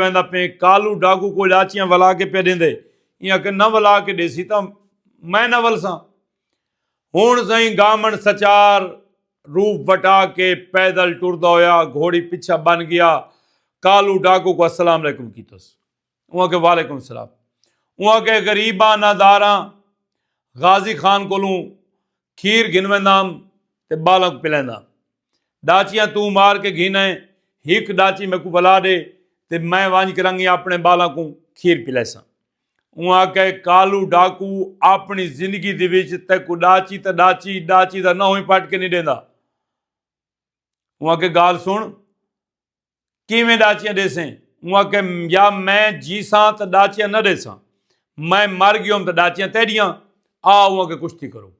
ویندا پے کالو ڈاکو کو لاچیاں ولا کے پہ دیندے یا کہ نہ ولا کے دیسی تا میں نہ ولساں ہون سائیں گامن سچار روپ وٹا کے پیدل ٹردا ہویا گھوڑی پیچھا بن گیا کالو ڈاکو کو السلام علیکم کیتس وہاں کے وعلیکم السلام وہاں کے غریباں ناداراں غازی خان کولوں کھیر گھنویندام تے بالاں پلیندا ڈاچیاں تو مار کے گھینے ہک ڈاچی میں کو ولا دے تے میں وانج کرنگی اپنے بالاں کو کھیر پلیساں وہاں کے کالو ڈاکو اپنی زندگی دی وچ تے کو ڈاچی دا نہ ہوئی پٹ کے نہیں دیندا وہاں کے گال سن کیویں ڈاچیاں دیسیں وہاں کہ یا میں جیساں تے ڈاچیاں نہ دیساں میں مر گیوں تے ڈاچیاں تیڑیاں آ وہاں کے کشتی کرو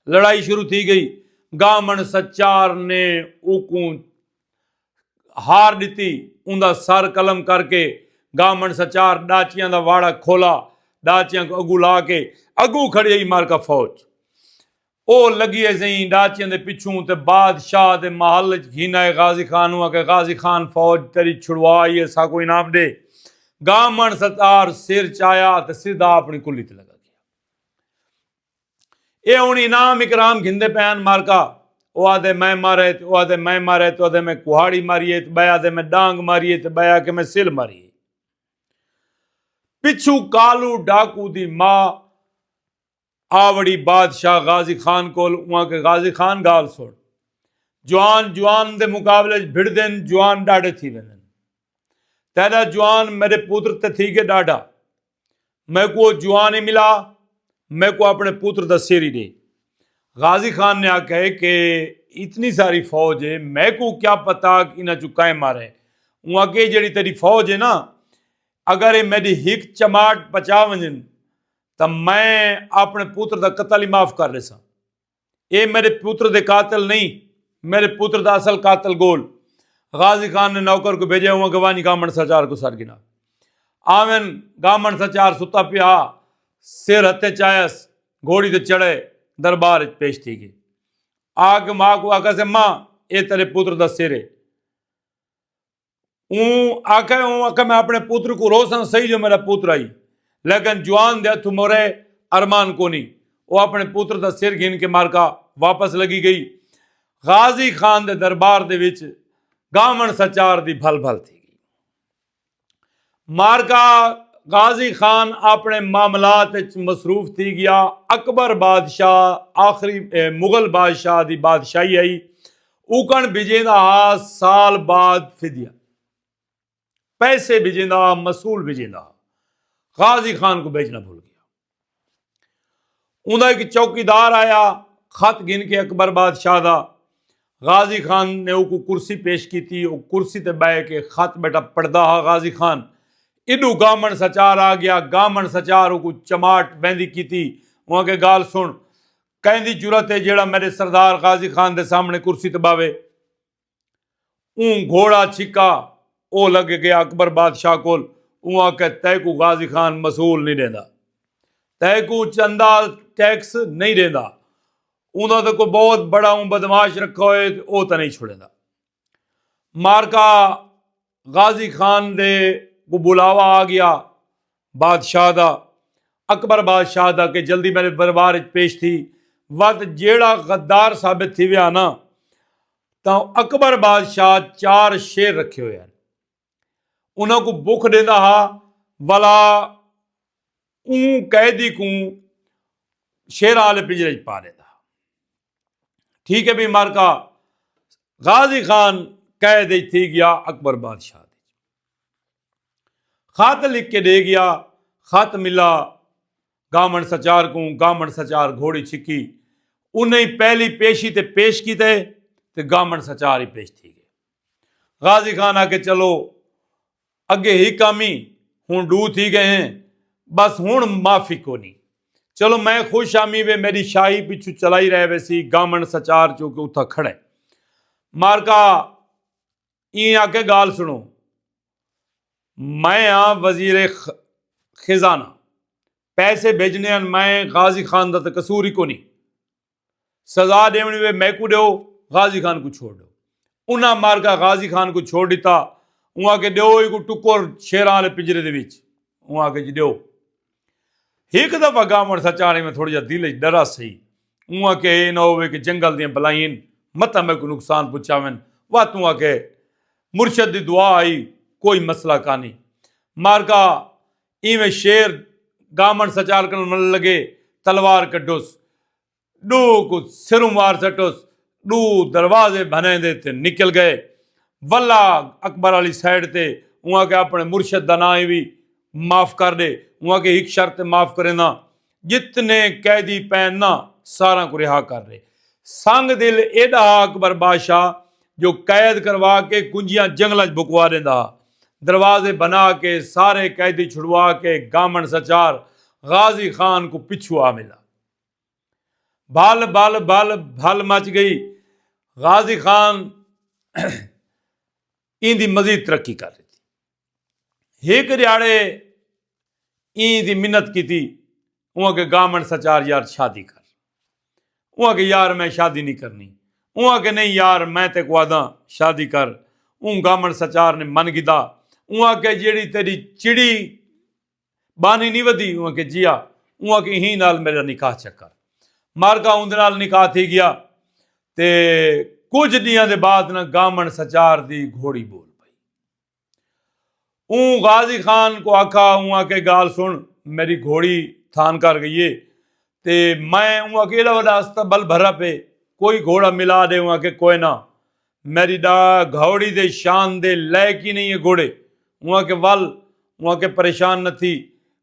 لڑائی شروع تھی گئی گامن سچار نے اوکوں ہار دیتی ان دا سر قلم کر کے گامن سچار ڈاچیاں دا واڑا کھولا ڈاچیاں کو اگو لا کے اگو کھڑی آئی مار کا فوج او لگی ایسیں ڈاچیاں دے پچھوں تے بادشاہ دے محل گھینا ہے غازی خان ہوا کہ غازی خان فوج تیری چھڑوائی ہے سا کو انعام دے گامن سچار سر چایا تے سیدھا اپنی کلی تے لگا اے ان انعام اکرام گھندے پیان مارکا او آدھے میں مارے او آدھے میں مارے تو آدھے میں کوہاڑی ماریے تو بیا آدھے میں ڈانگ ماریے تو بیا کہ میں سل ماریے پچھو کالو ڈاکو دی ماں آوڑی بادشاہ غازی خان کول وہاں کے غازی خان گال سوڑ جوان دے مقابلے بھڑ دین جوان ڈاڑے تھی ویندن تیدا جوان میرے پوتر تے تھی گے ڈاڑا میں کو جوان ہی ملا میں کو اپنے پوتر دا سیری دے غازی خان نے آکھا ہے کہ اتنی ساری فوج ہے میں کو کیا پتا کہ انہاں چکائے مارے وہاں کے جڑی تیری فوج ہے نا اگر یہ میری ہک چماٹ بچا ونجن تو میں اپنے پوتر دا قتل ہی معاف کر لیسا اے میرے پوتر دے قاتل نہیں میرے پوتر دا اصل قاتل گول غازی خان نے نوکر کو بھیجے ہوا گوانی گامن سچار کو سر گنا آمن گامن سچار ستا پیا سر ہتے چایس گھوڑی تے چڑھے دربار پیش تھی گئی آگ ماں کو آکا سے ماں اے تیرے پوتر دا سر ہے آکا میں اپنے پوتر کو روساں صحیح جو میرا پوتر آئی لیکن جوان دے تو مورے ارمان کو نہیں وہ اپنے پوتر دا سر گھن کے مارکا واپس لگی گئی غازی خان دے دربار دے وچ گامن سچار دی بھل بھل تھی گئی مارکا غازی خان اپنے معاملات مصروف تھی گیا اکبر بادشاہ آخری مغل بادشاہ دی بادشاہی آئی اوکن بھیجیندہ سال بعد فدیہ پیسے بھیجیندہ مسئول بھیجیندہ غازی خان کو بھیجنا بھول گیا اندھا ایک چوکیدار آیا خط گن کے اکبر بادشاہ دا غازی خان نے وہ کرسی پیش کی تھی وہ کرسی تے بے کے خط بیٹا پڑھدا ہا غازی خان ادو گامن سچار آ گیا گامن سچار کو چماٹ ویندی کی تھی وہاں کے گال سن کہندی جرت ہے جیڑا میرے سردار غازی خان دے سامنے کرسی تباوے اون گھوڑا چھکا او لگ گیا اکبر بادشاہ کول وہاں کہ تے کو غازی خان مسئول نہیں دیندا تے کو چندہ ٹیکس نہیں دیندا انہوں نے کو بہت بڑا بدماش رکھا ہوئے او تا نہیں چھوڑے دا مارکا غازی خان دے کو بلاوا آ گیا بادشاہ دا اکبر بادشاہ دا کہ جلدی میرے دربار پیش تھی وقت جیڑا غدار ثابت تھی ویا نا تا اکبر بادشاہ 4 شیر رکھے ہوئے ہیں انہوں کو بھوک دیندا ہا والا اون قیدی کو شیر آلے پنجرے پا دیندا ٹھیک ہے بھی مارکا غازی خان قید تھی گیا اکبر بادشاہ خط لکھ کے دے گیا خط ملا گامن سچار کو گامن سچار گھوڑی چھکی انہیں پہلی پیشی تے پیش کی تے گامن سچار ہی پیش تھی گئے غازی خان آ کے چلو اگے ہی کامی ہوں ڈو تھی گئے ہیں بس ہوں معافی کو نہیں چلو میں خوش آمی وے میری شاہی پچھو چلائی رہے ویسی گامن سچار چونکہ اتھا کھڑے مارکا این آ کے گال سنو میں ہاں وزیر خزانہ پیسے بھیجنے ہیں میں غازی خان دا قصور ہی کو نہیں سزا دیونی وے میں کو دیو غازی خان کو چھوڑ دو انہاں مار کا غازی خان کو چھوڑ دیتا उहाँ के ॾियो हिकु टुकुर शेरां वाले पिंजरे दे विच, उहाँ के जी ॾियो। हिकु दफ़ा गामण सचाणे में थोड़ा जिहा दिल च डरा सही, उहाँ के न होवे कि जंगल दियां बलाइन मतां में कोई नुकसान पहुंचावन। वाह तूं के मुर्शद दी दुआ आई, कोई मसला कानी। मारका इवें शेर गामण सचार करण मन लगे, तलवार कढोस, डू को सिरों मार सटोस, डू दरवाजे भनेंदे ते निकल गए। वल्ला अकबर वाली साइड ते उहाँ के अपने मुर्शद दा नाम भी माफ कर दे। उहाँ के एक शर्त माफ करेंदा, जितने कैदी पैन ना सारा को रिहा कर दे। संग दिल एडा अकबर बादशाह जो कैद करवा के कुंजियां जंगल बुकवा देंदा, दरवाजे बना के सारे कैदी छुड़वा के गामण सचार गाजी खान को पिछू आ मिला। भल भल भल भल मच गई। गाजी खान इंदी मजीद तरक्की कर रही थी। एक रियाड़े इंदी मिन्नत की थी, उहाँ के गामण सचार यार शादी कर। उहाँ के यार मैं शादी नहीं करनी। उहाँ के नहीं यार मैं ते वादा शादी कर। उन गामण सचार ने मन गिदा। उहाँ के जेड़ी तेरी चिड़ी बानी नहीं वधी, उहाँ के जिया, उहाँ के ही नाल मेरा निकाह चक्कर। मारका उंदे नाल निकाह थी गया ते कुछ दियां दे बाद न गामण सचार दी घोड़ी बोल पई। गाजी खान को आखा, उहाँ के गाल सुन, मेरी घोड़ी थान कर गई है ते मैं उहाँ के एड़ा वड़ा अस्तबल भरा पे कोई घोड़ा मिला दे। उहाँ के कोई ना, मेरी डा घोड़ी दे शान दे लायक ही नहीं है घोड़े। उहाँ के वल उहाँ के परेशान न थी,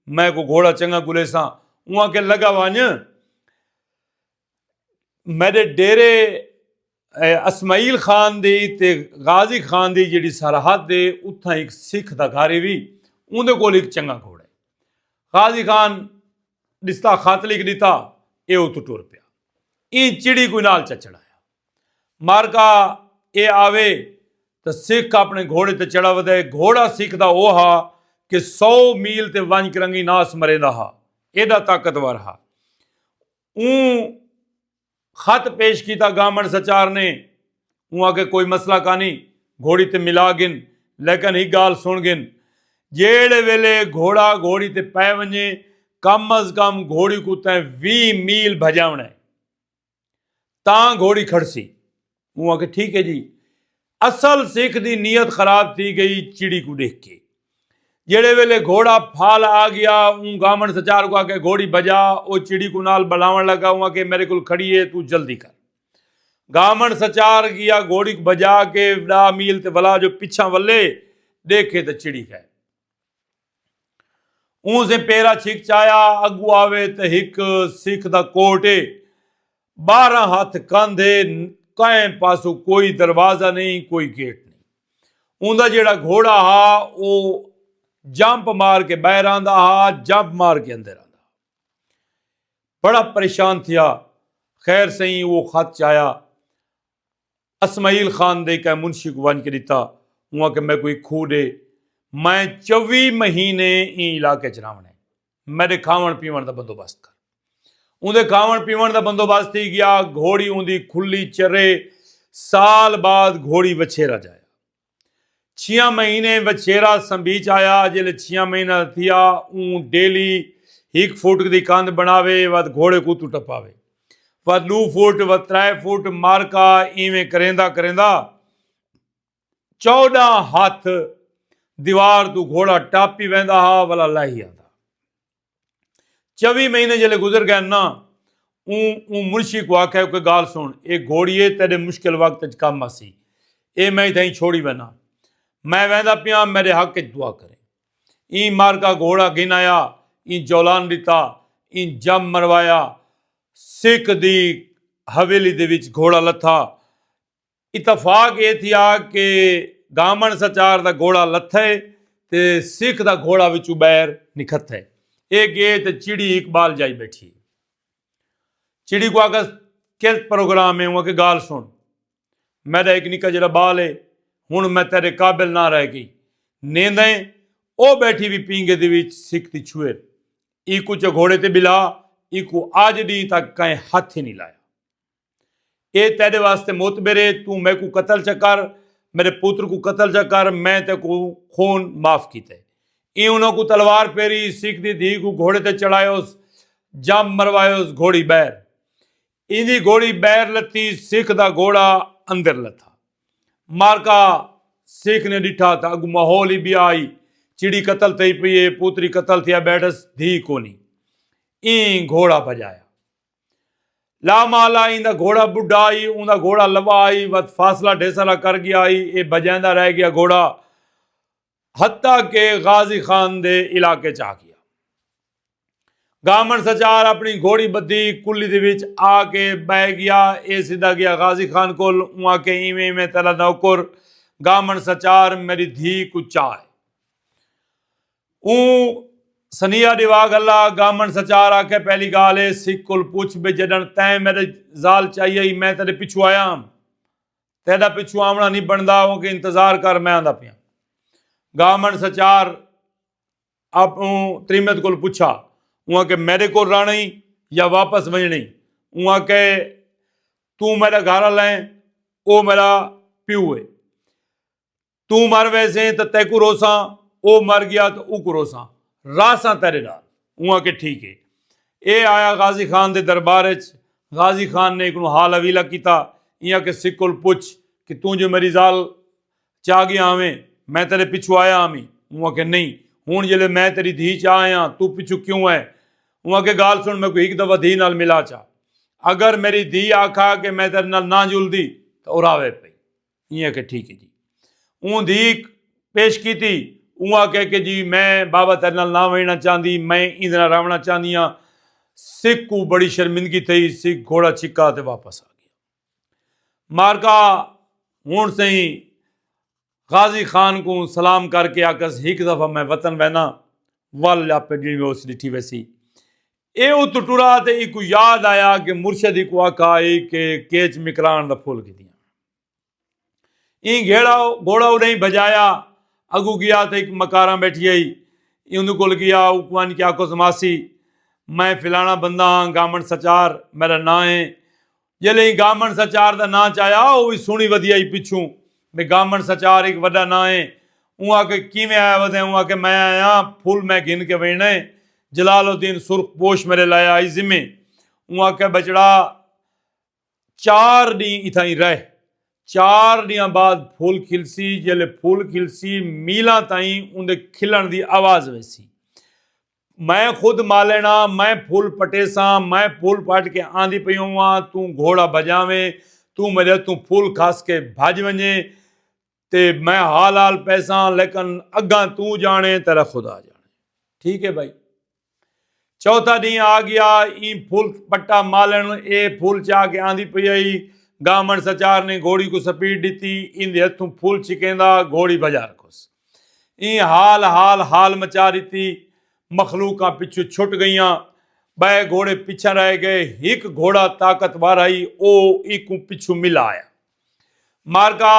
मैं को घोड़ा चंगा गुले सा। उहाँ के लगा वांज मेरे डेरे असमाइल खान दी ते गाजी खान दी जिहड़ी सरहद दे उत्थां एक सिख दा घर भी, उहदे कोल एक चंगा घोड़ा है। गाजी खान दिसता खत लिख दिता, ये उत टुर पिया। ई चिड़ी कोई नाल चढ़ाया। मारका ये आवे तो सिख अपने घोड़े ते चढ़ा वधे। घोड़ा सिख दा ओ हा कि 100 मील ते वंज करंगी नास मरेंदा हा, एडा ताकतवर हा। खत पेश किया गामण सचार ने, उहाँ के कोई मसला कानी, घोड़ी ते मिला गिन, लेकिन ही गाल सुन गिन, जेड़े वेले घोड़ा घोड़ी ते पै वने कम अज कम घोड़ी को तैं 20 मील भजावना है तां घोड़ी खड़सी। उहाँ के ठीक है जी। असल सिख दी नीयत खराब थी गई चिड़ी को देख के। जेड़े वेले घोड़ा फाल आ गया, गामण सचार को आके घोड़ी बजा, वो चिड़ी को नाल बलावन लगा। वहां के मेरे को खड़ी है, तू जल्दी कर। गामण सचार गया घोड़ी को बजा के 10 मील ते वला जो पिछा वल्ले देखे तो चिड़ी है। से पेरा छिक चाया, अगू आवे तो हिक सिख दा कोट है, 12 हाथ कंधे, कहीं पासों कोई दरवाजा नहीं, कोई गेट नहीं। उनका जेड़ा घोड़ा हा वो जंप मार के बाहर आंदा हा, जंप मार के अंदर आंदा। बड़ा परेशान थिया। खैर सही वो खत चाया, असमाइल खान दे के मुंशी को वन के दिता। वहां के मैं कोई खू दे, मैं 24 महीने ई इलाके च रहना है, मेरे खावन पीवन का बंदोबस्त कर। उनके खावन पीवन का बंदोबस्त ही गया। घोड़ी उनकी खुली चरे। साल बाद घोड़ी वछेरा जाया। 6 महीने वछेरा संभीच आया। जिले 6 महीना थिया, डेली 1 फुट की कंध बनावे, वद घोड़े को तू टपावे, वद 2 फुट, वद 3 फुट। मारका इवें करेंदा करेंदा 14 हाथ दीवार तू घोड़ा टापी वेंदा हा, वाला लाही आंदा। 24 महीने जले गुजर गए ना, मुंशी को आख्या कोई गाल सुन, एक घोड़िए तेरे मुश्किल वक्त काम आसी, ए मैं थी छोड़ी वेना, मैं वेंदा पिया, मेरे हक दुआ करे। ई मारका घोड़ा गिन आया, ई जौलान दिता, ई जम मरवाया। सिख दी हवेली दे विच घोड़ा लथा। इतफाक ये थिया कि गामण सचार दा घोड़ा लथे ते सिख दा घोड़ा विचू बैर निकथे। एक ये ते चिड़ी इकबाल जाई बैठी। चिड़ी को आकर किस प्रोग्राम है, वहां के गाल सुन, मेरा एक निका जरा बाल है, हुण मैं तेरे काबिल ना रह गई। नेंदें ओ बैठी भी पींगे दे विच सिख दी छुए, इकू च घोड़े ते बिला, इकू आज दी तक कहीं हाथ ही नहीं लाया। ये तेरे वास्ते मोतबरे, तू मैं को कतल चकर, میرے پتر کو قتل چا کر میں تے کو خون معاف کیتے این انہوں کو تلوار پیری سکھ دی دھی کو گھوڑے تے چڑھائے اس جام مروائے اس گھوڑی بیر ان دی گھوڑی بیر لتی سکھ دا گھوڑا اندر لتھا مارکا سکھ نے ڈٹھا تھا اگو ماحول ہی بھی آئی چڑی قتل تھی پئی پوتری قتل تھیا بیٹھس دھی کونی این گھوڑا بجایا لا مالا این دا گھوڑا بڈھا آئی ان دا گھوڑا لوا آئی وقت فاصلہ ڈھیسلا کر گیا آئی اے بجائندہ رہ گیا گھوڑا حتیٰ کہ غازی خان دے علاقے چاہ گیا گامن سچار اپنی گھوڑی بدھی کلی دے وچ آ کے بہ گیا اے سیدھا گیا غازی خان کول وہاں کے ایویں میں تلا نوکر گامن سچار میری دھی کو چاہے اون سنیا دیواغ اللہ گامن سچار آ کے پہلی گالے سکھ کل پوچھ بے جدن تیں میرے زال چاہیے میں تیرے پچھو آیا ہوں تیرا پچھو آمنا نہیں بندا ہوں کہ انتظار کر میں آندہ پیا گامن سچار آپ تریمت کل پوچھا وہاں کہ میرے کو رانی یا واپس وجنی وہاں کہ تو میرا گھارا لائیں او میرا پیو ہے تو مر ویسے تو تے کو روساں او مر گیا تو او کو روساں راساں تیرے نال وہاں کہ ٹھیک ہے اے آیا غازی خان دے دربار غازی خان نے ایک حال حویلہ کیتا یہاں کہ سکھ کل پوچھ کہ تو جو میری زال چاہ گیا ہمیں میں تیرے پچھو آیا ہمیں وہاں کہ نہیں ہون جلے میں تیری دھی چاہ آیا تو پچھو کیوں ہے وہاں کے گال سن میں کوئی ایک دفعہ دھی نال ملا چاہ اگر میری دھی آکھا کہ میں تیرے نال نہ جل دی تو اراوے پئی یہ کہ ٹھیک ہے جی اون دھی پیش کی تھی وہاں کہہ کہ جی میں بابا تیرے نال نہ وینا چاہتی میں اندنا راونا چاہتی ہاں سکھ کو بڑی شرمندگی تھی سکھ گھوڑا چھکا تے واپس آ گیا مارکا ہون سے ہی غازی خان کو سلام کر کے آکس ایک دفعہ میں وطن وینا وال آپ جی میں اس ڈٹھی ویسی اے او تو ٹورا تے ایک کو یاد آیا کہ مرشد کو آکھا ہے کہ کیچ مکران دا پھول کی دیا این گھوڑا نہیں بجایا اگو گیا تو ایک مکاراں بیٹھی آئی ان کو گیا اکوان کیا کو سماسی میں فلانا بندہ ہاں گامن سچار میرا نا ہے جلے گامن سچار دا نا چاہیا وہ سونی ودی آئی پچھوں میں گامن سچار ایک وڈا نا ہے وہاں کے کیویں آیا ودے وہاں کہ میں آیا پھول میں گن کے وینے جلال الدین سرخ پوش میرے لایا آئی ذمے وہاں کے بچڑا 4 ڈی اتھا ہی رہ 4 ڈیاں بعد پھول کھلسی جلے پھول کھلسی میلاں تائیں ان دے کھلن دی آواز ویسی میں خود مالینا میں پھول پٹیساں میں پھول پٹ کے آندھی پئی ہوں تو گھوڑا بجاویں تو میرے تو پھول کھاس کے بھاج ونجے تے میں حال پیساں لیکن اگاں تو جانے تیرا خدا جانے ٹھیک ہے بھائی چوتھا دن آ گیا این پھول پٹا مالن اے پھول چاہ کے آندھی پئی آئی گامن سچار نے گھوڑی کو سپیڈ دیتی ان دے ہتھوں پھول چکیندا گھوڑی بجا رکھوس این حال مچا دیتی مخلوقاں پچھو چھٹ گئیاں بے گھوڑے پیچھے رہ گئے ایک گھوڑا طاقتور آئی او ایک پچھو ملا آیا مارکا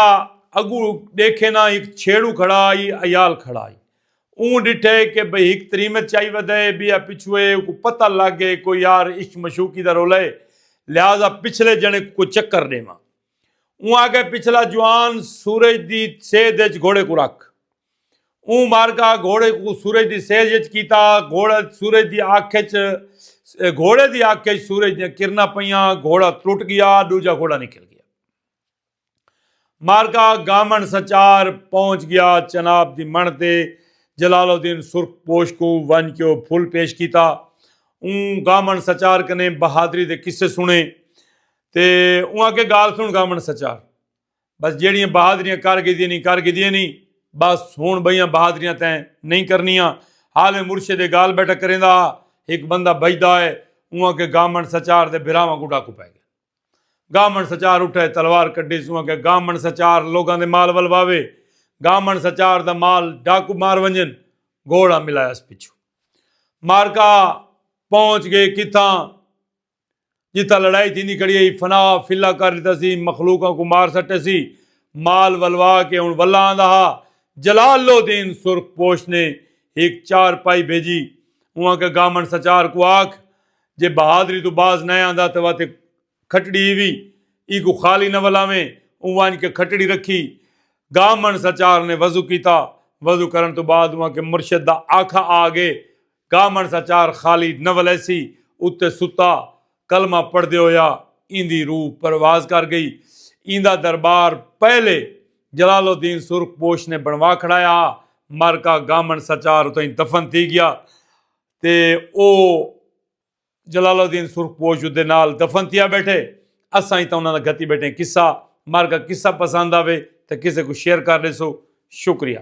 اگو دیکھے نا ایک چھیڑو کھڑا آئی ایال کھڑا آئی اون ڈٹھے کہ بھئی ایک تریمت چاہی ودے بیا پچھوے کو پتہ لگ گئے کوئی یار عشق مشوقی دا رولے لہذا پچھلے جنے کو چکر دے ماں اون آگے پچھلا جوان سورج دی سید اچ گھوڑے کو رکھ اون مارکا گھوڑے کو سورج دی سید اچ کیتا گھوڑا سورج دی آنکھ گھوڑے دی آنکھ سورج دی کرنا پیاں گھوڑا ٹوٹ گیا دوجا گھوڑا نکل گیا مارکا گامن سچار پہنچ گیا چناب دی من تے جلال الدین سرخ پوش کو ون کیو پھول پیش کیتا اون گامن سچار کنے بہادری دے قصے سنے تے اون کے گال سن گامن سچار بس جیڑیاں بہادریاں کر گئی نہیں بس ہون بھئیاں بہادریاں تیں نہیں کرنیاں حال مرشد گال بیٹھا کریندا ایک بندہ بجدا ہے اون کے گامن سچار دے بھراواں کو ڈاکو پے گیا گامن سچار اٹھے تلوار کڈی سوں کہ گامن سچار لوگاں دے مال ولواوے گامن سچار دا مال ڈاکو مار ونجن گھوڑا ملایا اس پچھو مارکا پہنچ گئے کتھاں جتا لڑائی تھی نہیں کڑی فنا فلا کر دیتا سی مخلوقوں کو مار سٹے سی مال ولوا کے ان ولا آندہ جلال الدین سرخ پوش نے ایک 4 پائی بھیجی وہاں کے گامن سچار کو آکھ جے بہادری تو باز نہ آندہ تو واتے کھٹڑی ہوئی ای کو خالی نہ ولاویں وان کے کھٹڑی رکھی ਗਾਮਣ ਸਚਾਰ ਨੇ ਵਜ਼ੂ ਕੀਤਾ। ਵਜ਼ੂ ਕਰਨ ਤੋਂ ਬਾਅਦ ਵਹਾਂ ਕੇ ਮੁਰਸ਼ਦ ਦਾ ਆਖਾ ਆ ਗਏ। ਗਾਮਣ ਸਚਾਰ ਖਾਲੀ ਨਵਲ सी उत्ते सुता कलमा पढ़दे होया इंदी रूह परवाज कर गई। इंदा दरबार पहले जलालुद्दीन सुरखपोश ने बनवा खड़ाया। मर का गामण सचार तो दफन थी गया ते ओ जलालुद्दीन सुरखपोश उदे नाल दफन थिया बैठे। असां ही तो उन्होंने गति बैठे किस्सा। मर का किस्सा पसंद आवे तो किसी को शेयर कर दे सो। शुक्रिया।